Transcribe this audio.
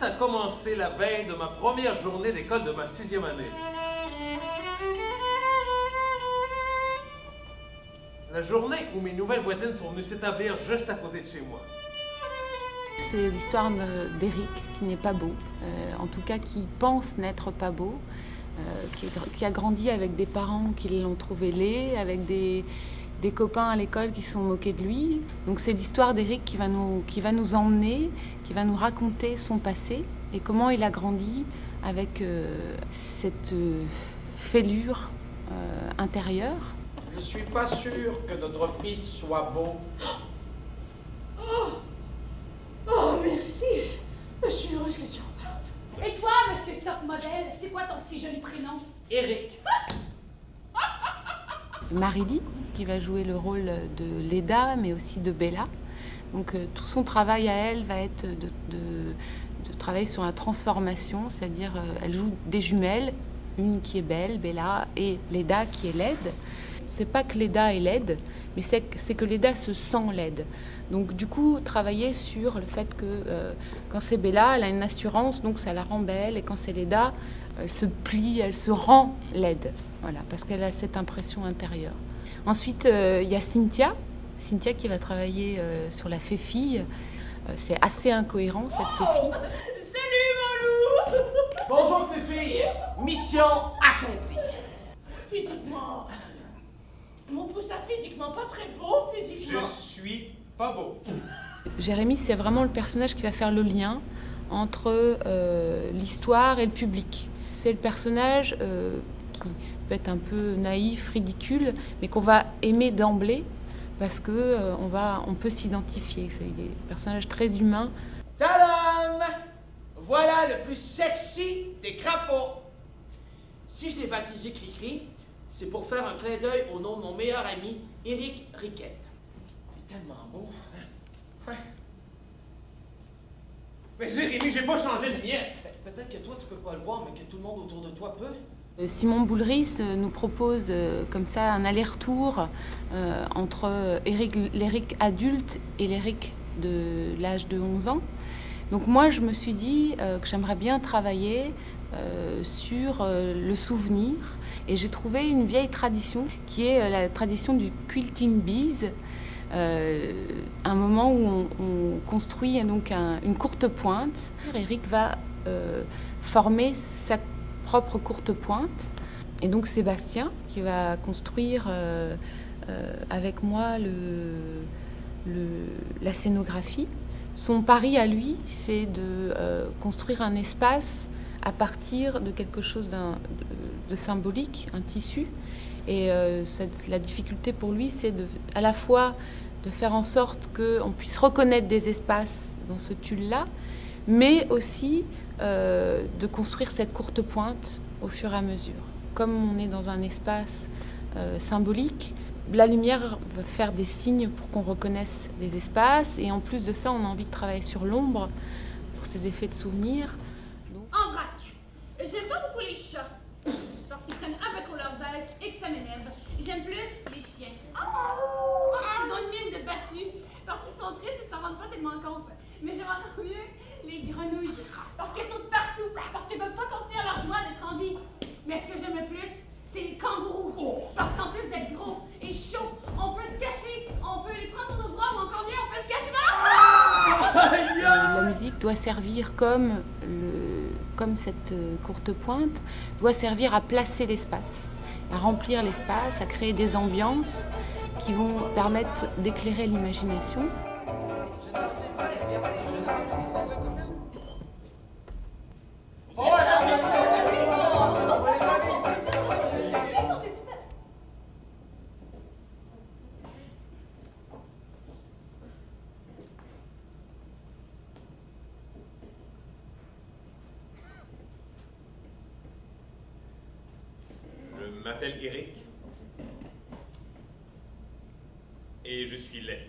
a commencé la veille de ma première journée d'école de ma 6e année. La journée où mes nouvelles voisines sont venues s'établir juste à côté de chez moi. C'est l'histoire d'Éric qui n'est pas beau, en tout cas qui pense n'être pas beau, qui a grandi avec des parents qui l'ont trouvé laid, avec des copains à l'école qui se sont moqués de lui. Donc c'est l'histoire d'Éric qui va nous emmener, qui va nous raconter son passé et comment il a grandi avec cette fêlure intérieure. Je suis pas sûr que notre fils soit beau. Oh, merci. Je suis heureuse que tu en parles. Et toi, monsieur Top Model, c'est quoi ton si joli prénom? Éric. Marily, qui va jouer le rôle de Leda, mais aussi de Bella. Donc tout son travail à elle va être de travailler sur la transformation, c'est-à-dire elle joue des jumelles, une qui est belle, Bella, et Leda qui est laide. C'est pas que Leda est laide, mais c'est que Leda se sent laide. Donc du coup, travailler sur le fait que quand c'est Bella, elle a une assurance, donc ça la rend belle, et quand c'est Leda, elle se plie, elle se rend laide. Voilà, parce qu'elle a cette impression intérieure. Ensuite, il y a Cynthia qui va travailler sur la fée-fille. C'est assez incohérent, cette fée-fille. Salut, mon loup. Bonjour, Fifi. Mission accomplie. Physiquement. Mon pouce a physiquement pas très beau, physiquement. Je suis pas beau. Jérémy, c'est vraiment le personnage qui va faire le lien entre l'histoire et le public. C'est le personnage qui peut être un peu naïf, ridicule, mais qu'on va aimer d'emblée parce que on peut s'identifier. C'est des personnages très humains. Tadam! Voilà le plus sexy des crapauds. Si je l'ai baptisé Cricri, c'est pour faire un clin d'œil au nom de mon meilleur ami, Éric Riquette. T'es tellement beau, hein? Ouais. Mais Jérémy, j'ai pas changé de miette. Peut-être que toi, tu peux pas le voir, mais que tout le monde autour de toi peut. Simon Boulris nous propose comme ça un aller-retour entre l'Éric adulte et l'Éric de l'âge de 11 ans. Donc moi, je me suis dit que j'aimerais bien travailler sur le souvenir. Et j'ai trouvé une vieille tradition qui est la tradition du quilting bees. Un moment où on construit donc une courte pointe. Éric va former sa propre courte pointe. Et donc Sébastien qui va construire avec moi la scénographie. Son pari à lui, c'est de construire un espace à partir de quelque chose de symbolique, un tissu. Et la difficulté pour lui, c'est à la fois de faire en sorte qu'on puisse reconnaître des espaces dans ce tulle-là, mais aussi de construire cette courte pointe au fur et à mesure. Comme on est dans un espace symbolique, la lumière va faire des signes pour qu'on reconnaisse les espaces. Et en plus de ça, on a envie de travailler sur l'ombre pour ces effets de souvenir. En vrac, j'aime pas beaucoup les chats parce qu'ils prennent un peu trop leurs ailes et que ça m'énerve. J'aime plus les chiens. Parce qu'ils ont une mine de battus, parce qu'ils sont tristes et s'en rendent pas tellement compte. Mais j'aime encore mieux les grenouilles parce qu'elles sont partout, parce qu'elles peuvent pas contenir leur joie d'être en vie. Mais ce que j'aime le plus, c'est les kangourous. Parce qu'en plus d'être gros et chauds, on peut se cacher, on peut les prendre dans nos bras, ou encore mieux, on peut se cacher dans La musique doit servir comme cette courte pointe, doit servir à placer l'espace, à remplir l'espace, à créer des ambiances qui vont permettre d'éclairer l'imagination. Je m'appelle Éric. Et je suis laid.